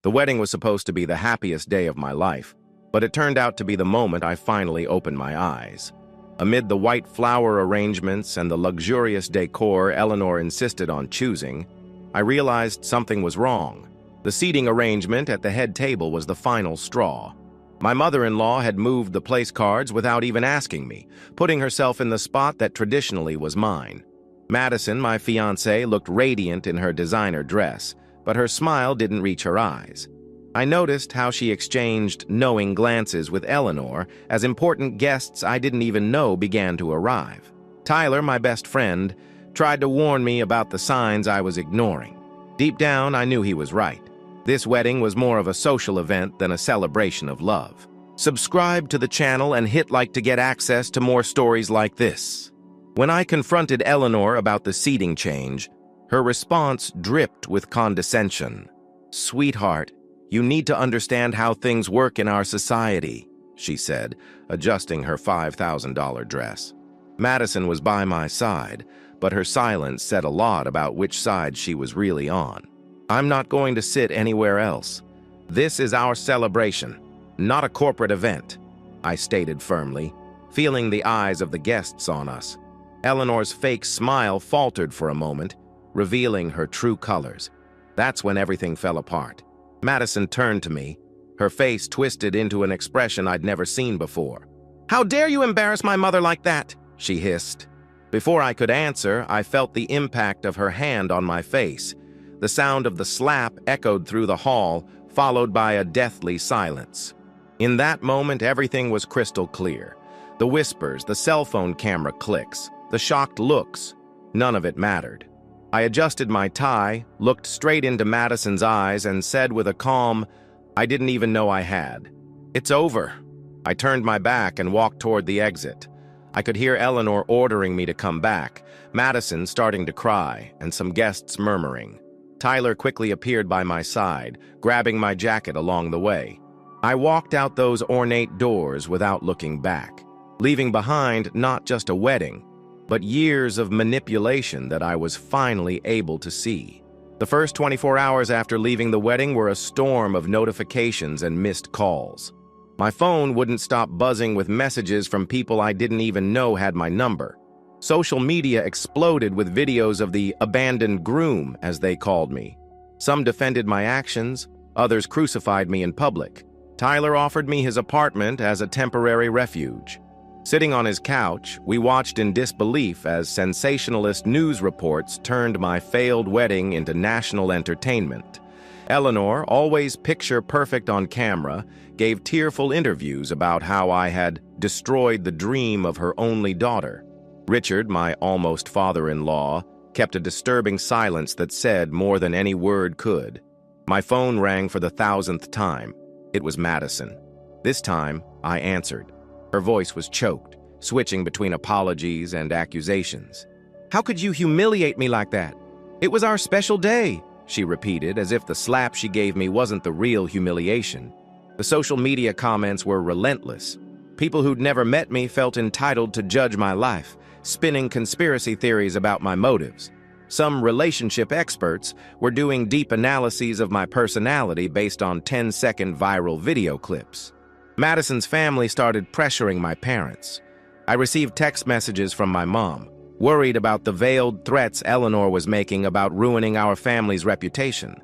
The wedding was supposed to be the happiest day of my life, but it turned out to be the moment I finally opened my eyes. Amid the white flower arrangements and the luxurious decor Eleanor insisted on choosing, I realized something was wrong. The seating arrangement at the head table was the final straw. My mother-in-law had moved the place cards without even asking me, putting herself in the spot that traditionally was mine. Madison, my fiancée, looked radiant in her designer dress, but her smile didn't reach her eyes. I noticed how she exchanged knowing glances with Eleanor as important guests I didn't even know began to arrive. Tyler, my best friend, tried to warn me about the signs I was ignoring. Deep down, I knew he was right. This wedding was more of a social event than a celebration of love. Subscribe to the channel and hit like to get access to more stories like this. When I confronted Eleanor about the seating change, her response dripped with condescension. "Sweetheart, you need to understand how things work in our society," she said, adjusting her $5,000 dress. Madison was by my side, but her silence said a lot about which side she was really on. "I'm not going to sit anywhere else. This is our celebration, not a corporate event," I stated firmly, feeling the eyes of the guests on us. Eleanor's fake smile faltered for a moment, revealing her true colors. That's when everything fell apart. Madison turned to me, her face twisted into an expression I'd never seen before. "How dare you embarrass my mother like that?" she hissed. Before I could answer, I felt the impact of her hand on my face. The sound of the slap echoed through the hall, followed by a deathly silence. In that moment, everything was crystal clear. The whispers, the cell phone camera clicks, the shocked looks, none of it mattered. I adjusted my tie, looked straight into Madison's eyes, and said with a calm I didn't even know I had, "It's over." I turned my back and walked toward the exit. I could hear Eleanor ordering me to come back, Madison starting to cry, and some guests murmuring. Tyler quickly appeared by my side, grabbing my jacket along the way. I walked out those ornate doors without looking back, leaving behind not just a wedding, but years of manipulation that I was finally able to see. The first 24 hours after leaving the wedding were a storm of notifications and missed calls. My phone wouldn't stop buzzing with messages from people I didn't even know had my number. Social media exploded with videos of the abandoned groom, as they called me. Some defended my actions, others crucified me in public. Tyler offered me his apartment as a temporary refuge. Sitting on his couch, we watched in disbelief as sensationalist news reports turned my failed wedding into national entertainment. Eleanor, always picture-perfect on camera, gave tearful interviews about how I had destroyed the dream of her only daughter. Richard, my almost father-in-law, kept a disturbing silence that said more than any word could. My phone rang for the 1,000th time. It was Madison. This time, I answered. Her voice was choked, switching between apologies and accusations. "How could you humiliate me like that? It was our special day," she repeated, as if the slap she gave me wasn't the real humiliation. The social media comments were relentless. People who'd never met me felt entitled to judge my life, spinning conspiracy theories about my motives. Some relationship experts were doing deep analyses of my personality based on 10-second viral video clips. Madison's family started pressuring my parents. I received text messages from my mom, worried about the veiled threats Eleanor was making about ruining our family's reputation.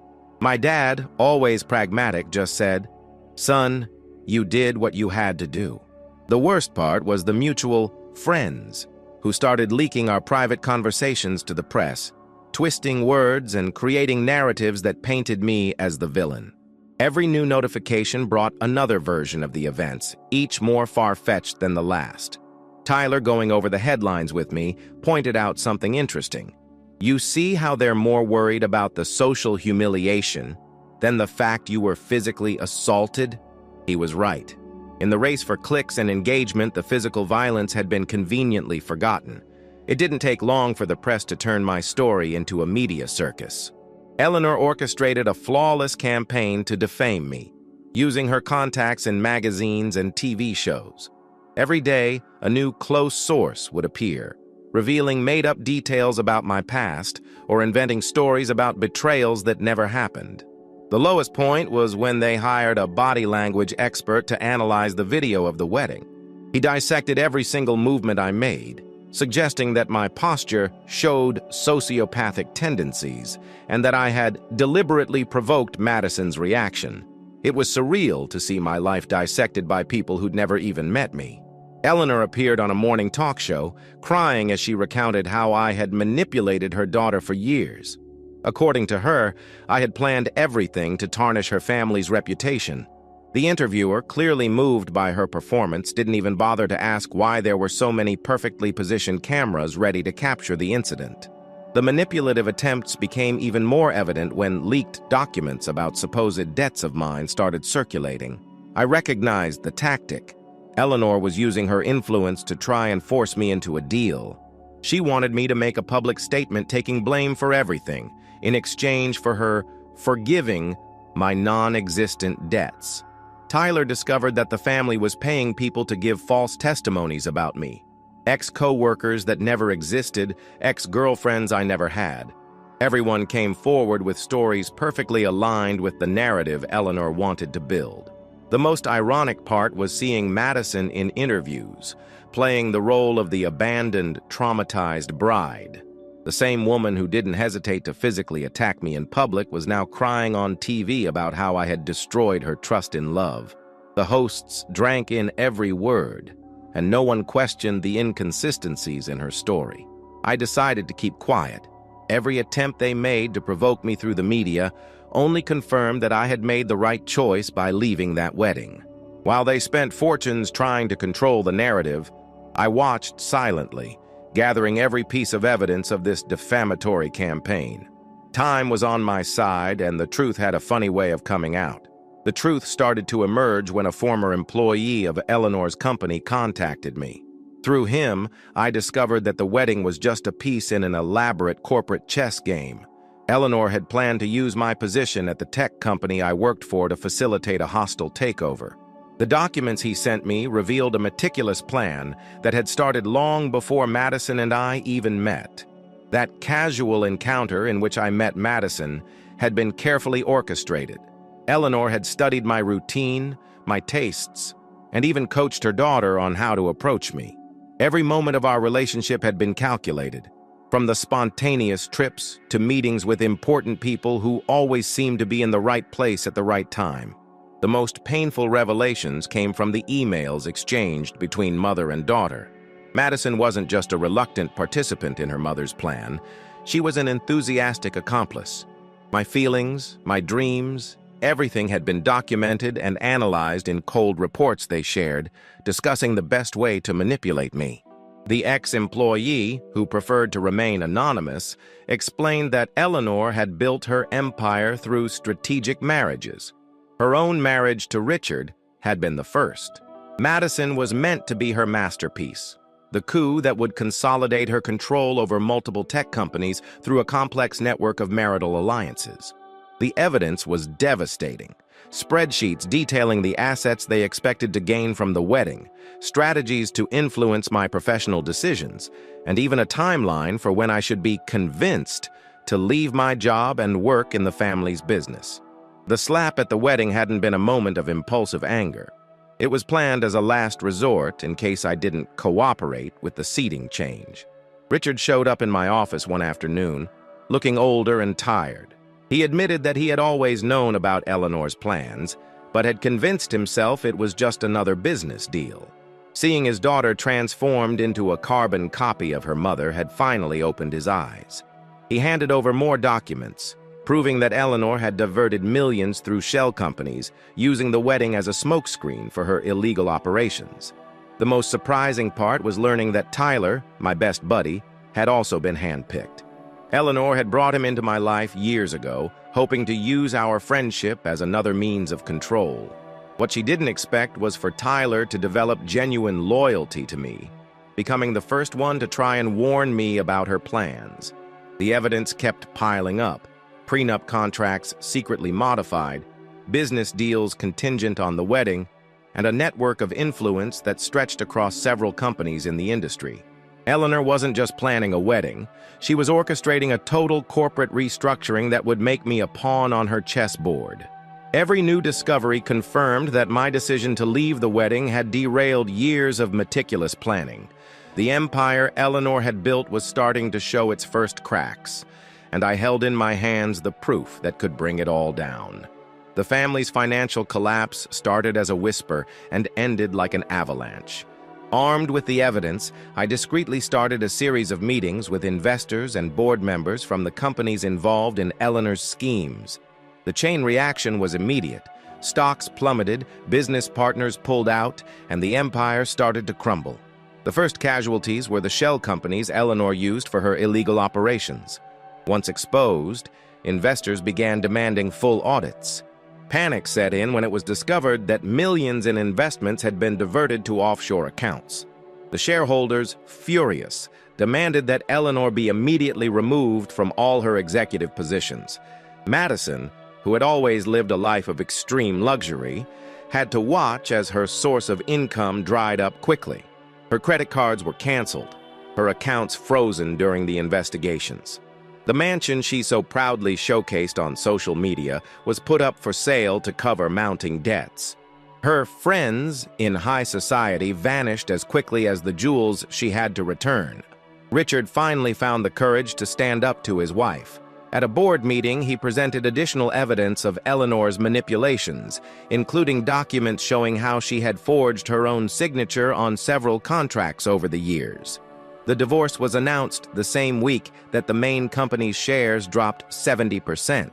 My dad, always pragmatic, just said, "Son, you did what you had to do." The worst part was the mutual friends who started leaking our private conversations to the press, twisting words and creating narratives that painted me as the villain. Every new notification brought another version of the events, each more far-fetched than the last. Tyler, going over the headlines with me, pointed out something interesting. "You see how they're more worried about the social humiliation than the fact you were physically assaulted?" He was right. In the race for clicks and engagement, the physical violence had been conveniently forgotten. It didn't take long for the press to turn my story into a media circus. Eleanor orchestrated a flawless campaign to defame me, using her contacts in magazines and TV shows. Every day, a new close source would appear, revealing made-up details about my past or inventing stories about betrayals that never happened. The lowest point was when they hired a body language expert to analyze the video of the wedding. He dissected every single movement I made, suggesting that my posture showed sociopathic tendencies and that I had deliberately provoked Madison's reaction. It was surreal to see my life dissected by people who'd never even met me. Eleanor appeared on a morning talk show, crying as she recounted how I had manipulated her daughter for years. According to her, I had planned everything to tarnish her family's reputation. The interviewer, clearly moved by her performance, didn't even bother to ask why there were so many perfectly positioned cameras ready to capture the incident. The manipulative attempts became even more evident when leaked documents about supposed debts of mine started circulating. I recognized the tactic. Eleanor was using her influence to try and force me into a deal. She wanted me to make a public statement taking blame for everything, in exchange for her forgiving my non-existent debts. Tyler discovered that the family was paying people to give false testimonies about me. Ex-co-workers that never existed, ex-girlfriends I never had. Everyone came forward with stories perfectly aligned with the narrative Eleanor wanted to build. The most ironic part was seeing Madison in interviews, playing the role of the abandoned, traumatized bride. The same woman who didn't hesitate to physically attack me in public was now crying on TV about how I had destroyed her trust in love. The hosts drank in every word, and no one questioned the inconsistencies in her story. I decided to keep quiet. Every attempt they made to provoke me through the media only confirmed that I had made the right choice by leaving that wedding. While they spent fortunes trying to control the narrative, I watched silently, gathering every piece of evidence of this defamatory campaign. Time was on my side, and the truth had a funny way of coming out. The truth started to emerge when a former employee of Eleanor's company contacted me. Through him, I discovered that the wedding was just a piece in an elaborate corporate chess game. Eleanor had planned to use my position at the tech company I worked for to facilitate a hostile takeover. The documents he sent me revealed a meticulous plan that had started long before Madison and I even met. That casual encounter in which I met Madison had been carefully orchestrated. Eleanor had studied my routine, my tastes, and even coached her daughter on how to approach me. Every moment of our relationship had been calculated, from the spontaneous trips to meetings with important people who always seemed to be in the right place at the right time. The most painful revelations came from the emails exchanged between mother and daughter. Madison wasn't just a reluctant participant in her mother's plan. She was an enthusiastic accomplice. My feelings, my dreams, everything had been documented and analyzed in cold reports they shared, discussing the best way to manipulate me. The ex-employee, who preferred to remain anonymous, explained that Eleanor had built her empire through strategic marriages. Her own marriage to Richard had been the first. Madison was meant to be her masterpiece, the coup that would consolidate her control over multiple tech companies through a complex network of marital alliances. The evidence was devastating. Spreadsheets detailing the assets they expected to gain from the wedding, strategies to influence my professional decisions, and even a timeline for when I should be convinced to leave my job and work in the family's business. The slap at the wedding hadn't been a moment of impulsive anger. It was planned as a last resort in case I didn't cooperate with the seating change. Richard showed up in my office one afternoon, looking older and tired. He admitted that he had always known about Eleanor's plans, but had convinced himself it was just another business deal. Seeing his daughter transformed into a carbon copy of her mother had finally opened his eyes. He handed over more documents, proving that Eleanor had diverted millions through shell companies, using the wedding as a smokescreen for her illegal operations. The most surprising part was learning that Tyler, my best buddy, had also been handpicked. Eleanor had brought him into my life years ago, hoping to use our friendship as another means of control. What she didn't expect was for Tyler to develop genuine loyalty to me, becoming the first one to try and warn me about her plans. The evidence kept piling up. Prenup contracts secretly modified, business deals contingent on the wedding, and a network of influence that stretched across several companies in the industry. Eleanor wasn't just planning a wedding, she was orchestrating a total corporate restructuring that would make me a pawn on her chessboard. Every new discovery confirmed that my decision to leave the wedding had derailed years of meticulous planning. The empire Eleanor had built was starting to show its first cracks, and I held in my hands the proof that could bring it all down. The family's financial collapse started as a whisper and ended like an avalanche. Armed with the evidence, I discreetly started a series of meetings with investors and board members from the companies involved in Eleanor's schemes. The chain reaction was immediate. Stocks plummeted, business partners pulled out, and the empire started to crumble. The first casualties were the shell companies Eleanor used for her illegal operations. Once exposed, investors began demanding full audits. Panic set in when it was discovered that millions in investments had been diverted to offshore accounts. The shareholders, furious, demanded that Eleanor be immediately removed from all her executive positions. Madison, who had always lived a life of extreme luxury, had to watch as her source of income dried up quickly. Her credit cards were canceled, her accounts frozen during the investigations. The mansion she so proudly showcased on social media was put up for sale to cover mounting debts. Her friends in high society vanished as quickly as the jewels she had to return. Richard finally found the courage to stand up to his wife. At a board meeting, he presented additional evidence of Eleanor's manipulations, including documents showing how she had forged her own signature on several contracts over the years. The divorce was announced the same week that the main company's shares dropped 70%.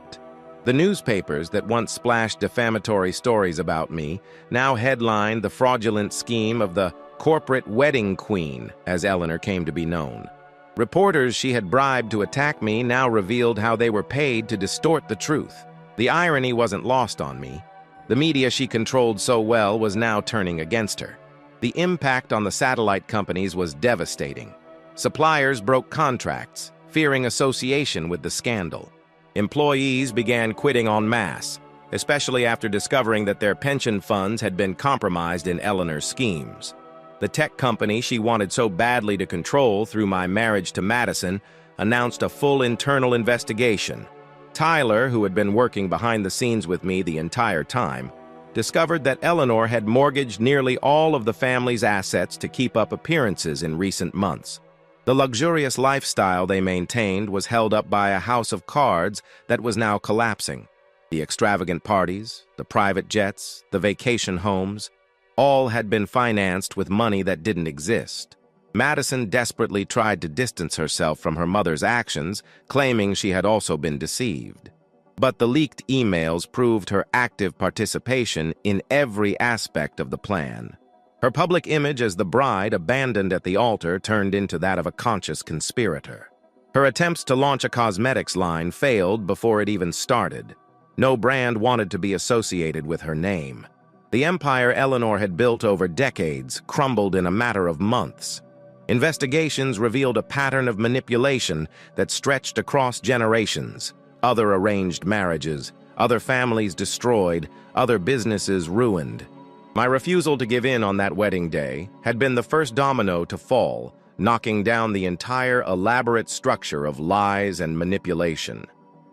The newspapers that once splashed defamatory stories about me now headlined the fraudulent scheme of the corporate wedding queen, as Eleanor came to be known. Reporters she had bribed to attack me now revealed how they were paid to distort the truth. The irony wasn't lost on me. The media she controlled so well was now turning against her. The impact on the satellite companies was devastating. Suppliers broke contracts, fearing association with the scandal. Employees began quitting en masse, especially after discovering that their pension funds had been compromised in Eleanor's schemes. The tech company she wanted so badly to control through my marriage to Madison announced a full internal investigation. Tyler, who had been working behind the scenes with me the entire time, discovered that Eleanor had mortgaged nearly all of the family's assets to keep up appearances in recent months. The luxurious lifestyle they maintained was held up by a house of cards that was now collapsing. The extravagant parties, the private jets, the vacation homes, all had been financed with money that didn't exist. Madison desperately tried to distance herself from her mother's actions, claiming she had also been deceived. But the leaked emails proved her active participation in every aspect of the plan. Her public image as the bride abandoned at the altar turned into that of a conscious conspirator. Her attempts to launch a cosmetics line failed before it even started. No brand wanted to be associated with her name. The empire Eleanor had built over decades crumbled in a matter of months. Investigations revealed a pattern of manipulation that stretched across generations. Other arranged marriages, other families destroyed, other businesses ruined. My refusal to give in on that wedding day had been the first domino to fall, knocking down the entire elaborate structure of lies and manipulation.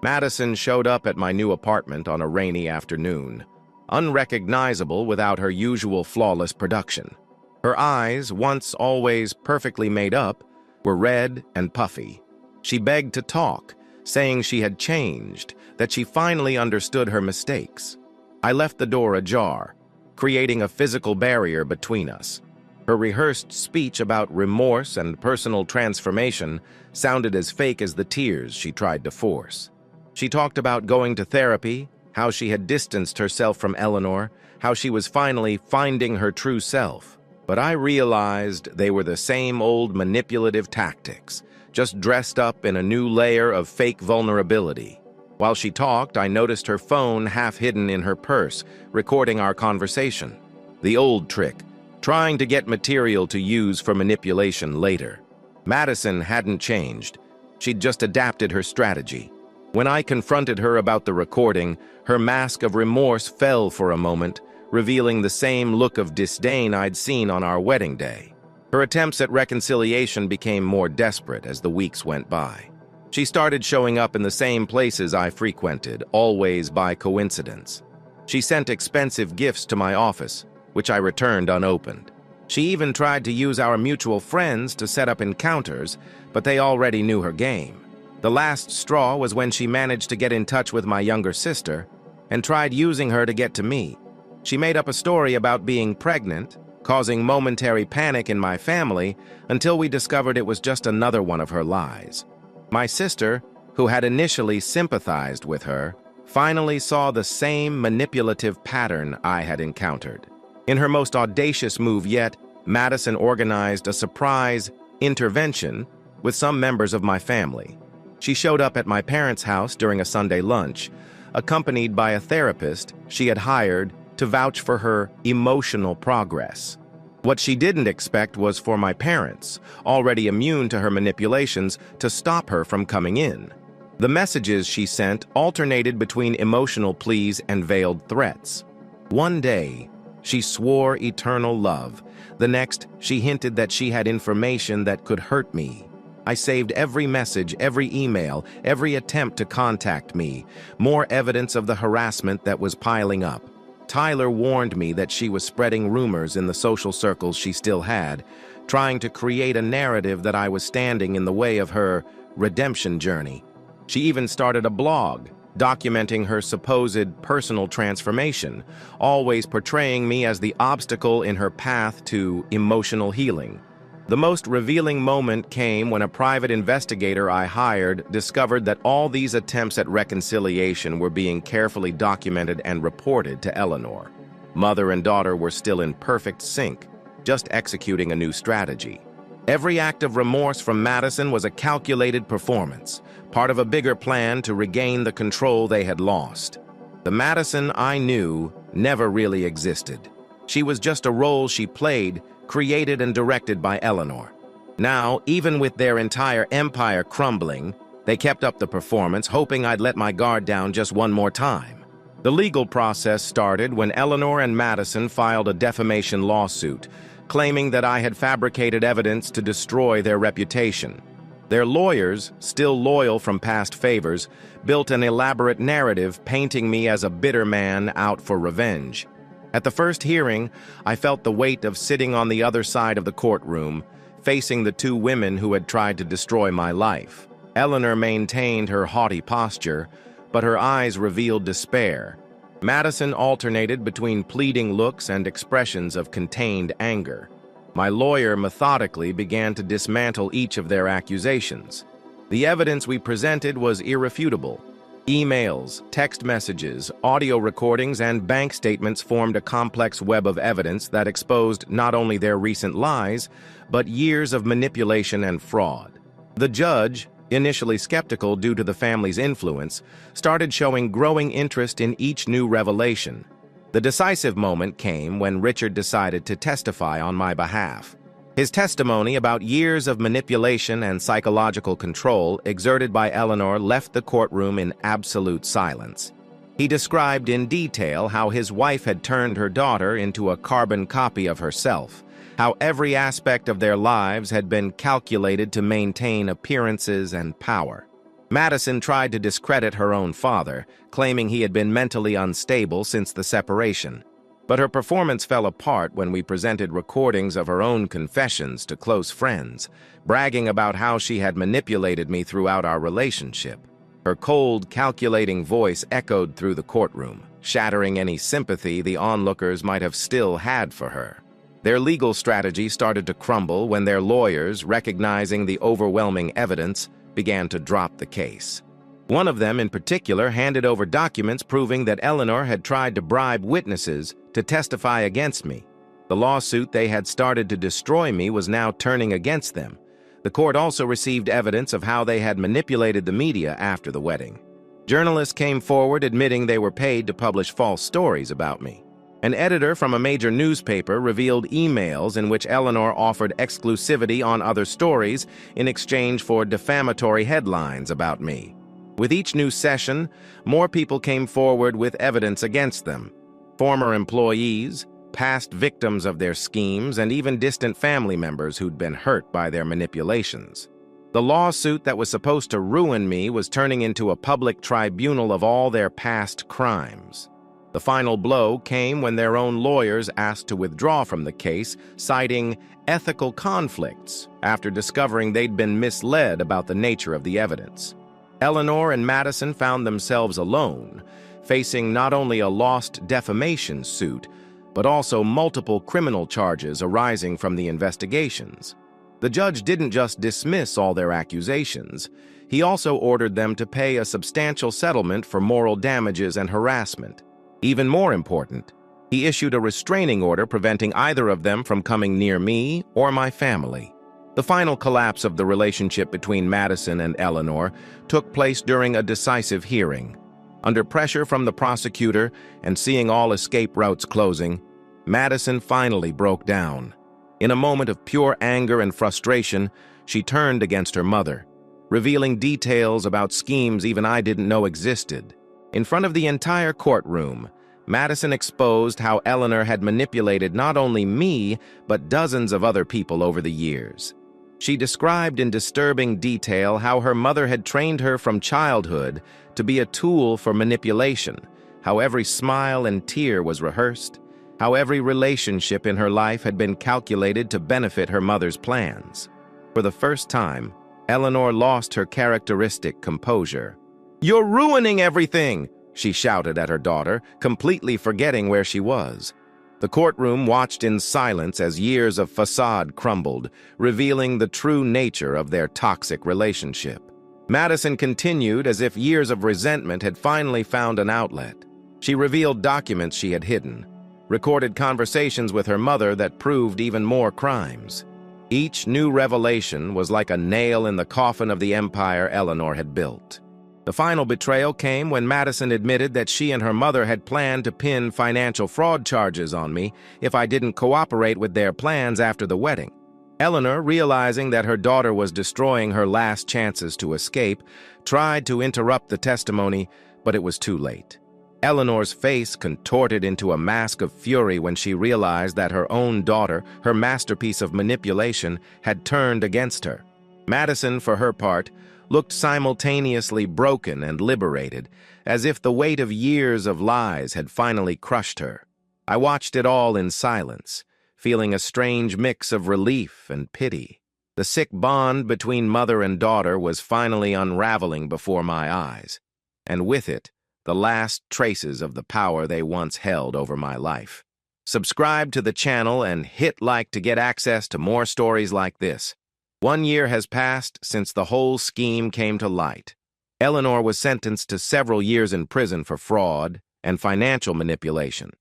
Madison showed up at my new apartment on a rainy afternoon, unrecognizable without her usual flawless production. Her eyes, once always perfectly made up, were red and puffy. She begged to talk, saying she had changed, that she finally understood her mistakes. I left the door ajar, creating a physical barrier between us. Her rehearsed speech about remorse and personal transformation sounded as fake as the tears she tried to force. She talked about going to therapy, how she had distanced herself from Eleanor, how she was finally finding her true self. But I realized they were the same old manipulative tactics, just dressed up in a new layer of fake vulnerability. While she talked, I noticed her phone half hidden in her purse, recording our conversation. The old trick, trying to get material to use for manipulation later. Madison hadn't changed. She'd just adapted her strategy. When I confronted her about the recording, her mask of remorse fell for a moment, revealing the same look of disdain I'd seen on our wedding day. Her attempts at reconciliation became more desperate as the weeks went by. She started showing up in the same places I frequented, always by coincidence. She sent expensive gifts to my office, which I returned unopened. She even tried to use our mutual friends to set up encounters, but they already knew her game. The last straw was when she managed to get in touch with my younger sister and tried using her to get to me. She made up a story about being pregnant, causing momentary panic in my family until we discovered it was just another one of her lies. My sister, who had initially sympathized with her, finally saw the same manipulative pattern I had encountered. In her most audacious move yet, Madison organized a surprise intervention with some members of my family. She showed up at my parents' house during a Sunday lunch, accompanied by a therapist she had hired to vouch for her emotional progress. What she didn't expect was for my parents, already immune to her manipulations, to stop her from coming in. The messages she sent alternated between emotional pleas and veiled threats. One day, she swore eternal love. The next, she hinted that she had information that could hurt me. I saved every message, every email, every attempt to contact me, more evidence of the harassment that was piling up. Tyler warned me that she was spreading rumors in the social circles she still had, trying to create a narrative that I was standing in the way of her redemption journey. She even started a blog, documenting her supposed personal transformation, always portraying me as the obstacle in her path to emotional healing. The most revealing moment came when a private investigator I hired discovered that all these attempts at reconciliation were being carefully documented and reported to Eleanor. Mother and daughter were still in perfect sync, just executing a new strategy. Every act of remorse from Madison was a calculated performance, part of a bigger plan to regain the control they had lost. The Madison I knew never really existed. She was just a role she played, created and directed by Eleanor. Now, even with their entire empire crumbling, they kept up the performance, hoping I'd let my guard down just one more time. The legal process started when Eleanor and Madison filed a defamation lawsuit, claiming that I had fabricated evidence to destroy their reputation. Their lawyers, still loyal from past favors, built an elaborate narrative painting me as a bitter man out for revenge. At the first hearing, I felt the weight of sitting on the other side of the courtroom, facing the two women who had tried to destroy my life. Eleanor maintained her haughty posture, but her eyes revealed despair. Madison alternated between pleading looks and expressions of contained anger. My lawyer methodically began to dismantle each of their accusations. The evidence we presented was irrefutable. Emails, text messages, audio recordings, and bank statements formed a complex web of evidence that exposed not only their recent lies, but years of manipulation and fraud. The judge, initially skeptical due to the family's influence, started showing growing interest in each new revelation. The decisive moment came when Richard decided to testify on my behalf. His testimony about years of manipulation and psychological control exerted by Eleanor left the courtroom in absolute silence. He described in detail how his wife had turned her daughter into a carbon copy of herself, how every aspect of their lives had been calculated to maintain appearances and power. Madison tried to discredit her own father, claiming he had been mentally unstable since the separation. But her performance fell apart when we presented recordings of her own confessions to close friends, bragging about how she had manipulated me throughout our relationship. Her cold, calculating voice echoed through the courtroom, shattering any sympathy the onlookers might have still had for her. Their legal strategy started to crumble when their lawyers, recognizing the overwhelming evidence, began to drop the case. One of them in particular handed over documents proving that Eleanor had tried to bribe witnesses to testify against me. The lawsuit they had started to destroy me was now turning against them. The court also received evidence of how they had manipulated the media after the wedding. Journalists came forward admitting they were paid to publish false stories about me. An editor from a major newspaper revealed emails in which Eleanor offered exclusivity on other stories in exchange for defamatory headlines about me. With each new session, more people came forward with evidence against them. Former employees, past victims of their schemes, and even distant family members who'd been hurt by their manipulations. The lawsuit that was supposed to ruin me was turning into a public tribunal of all their past crimes. The final blow came when their own lawyers asked to withdraw from the case, citing ethical conflicts after discovering they'd been misled about the nature of the evidence. Eleanor and Madison found themselves alone, facing not only a lost defamation suit, but also multiple criminal charges arising from the investigations. The judge didn't just dismiss all their accusations, he also ordered them to pay a substantial settlement for moral damages and harassment. Even more important, he issued a restraining order preventing either of them from coming near me or my family. The final collapse of the relationship between Madison and Eleanor took place during a decisive hearing. Under pressure from the prosecutor and seeing all escape routes closing, Madison finally broke down. In a moment of pure anger and frustration, she turned against her mother, revealing details about schemes even I didn't know existed. In front of the entire courtroom, Madison exposed how Eleanor had manipulated not only me, but dozens of other people over the years. She described in disturbing detail how her mother had trained her from childhood to be a tool for manipulation, how every smile and tear was rehearsed, how every relationship in her life had been calculated to benefit her mother's plans. For the first time, Eleanor lost her characteristic composure. "You're ruining everything!" she shouted at her daughter, completely forgetting where she was. The courtroom watched in silence as years of facade crumbled, revealing the true nature of their toxic relationship. Madison continued as if years of resentment had finally found an outlet. She revealed documents she had hidden, recorded conversations with her mother that proved even more crimes. Each new revelation was like a nail in the coffin of the empire Eleanor had built. The final betrayal came when Madison admitted that she and her mother had planned to pin financial fraud charges on me if I didn't cooperate with their plans after the wedding. Eleanor, realizing that her daughter was destroying her last chances to escape, tried to interrupt the testimony, but it was too late. Eleanor's face contorted into a mask of fury when she realized that her own daughter, her masterpiece of manipulation, had turned against her. Madison, for her part, looked simultaneously broken and liberated, as if the weight of years of lies had finally crushed her. I watched it all in silence, feeling a strange mix of relief and pity. The sick bond between mother and daughter was finally unraveling before my eyes, and with it, the last traces of the power they once held over my life. Subscribe to the channel and hit like to get access to more stories like this. 1 year has passed since the whole scheme came to light. Eleanor was sentenced to several years in prison for fraud and financial manipulation.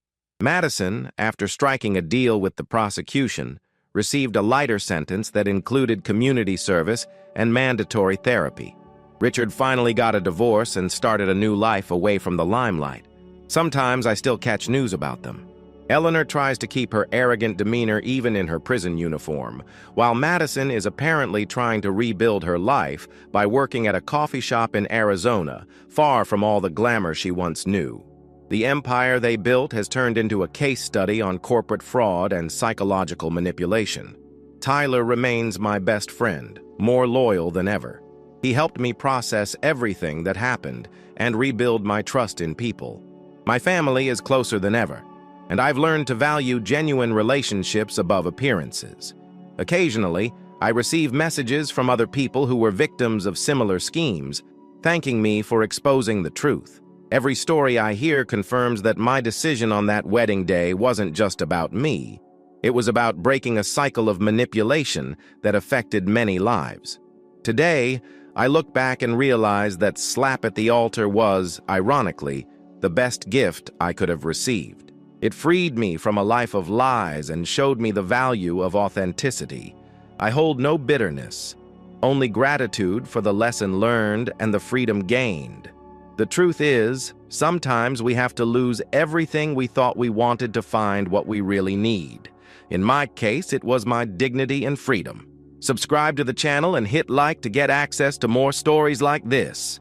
Madison, after striking a deal with the prosecution, received a lighter sentence that included community service and mandatory therapy. Richard finally got a divorce and started a new life away from the limelight. Sometimes I still catch news about them. Eleanor tries to keep her arrogant demeanor even in her prison uniform, while Madison is apparently trying to rebuild her life by working at a coffee shop in Arizona, far from all the glamour she once knew. The empire they built has turned into a case study on corporate fraud and psychological manipulation. Tyler remains my best friend, more loyal than ever. He helped me process everything that happened and rebuild my trust in people. My family is closer than ever, and I've learned to value genuine relationships above appearances. Occasionally, I receive messages from other people who were victims of similar schemes, thanking me for exposing the truth. Every story I hear confirms that my decision on that wedding day wasn't just about me. It was about breaking a cycle of manipulation that affected many lives. Today, I look back and realize that slap at the altar was, ironically, the best gift I could have received. It freed me from a life of lies and showed me the value of authenticity. I hold no bitterness, only gratitude for the lesson learned and the freedom gained. The truth is, sometimes we have to lose everything we thought we wanted to find what we really need. In my case, it was my dignity and freedom. Subscribe to the channel and hit like to get access to more stories like this.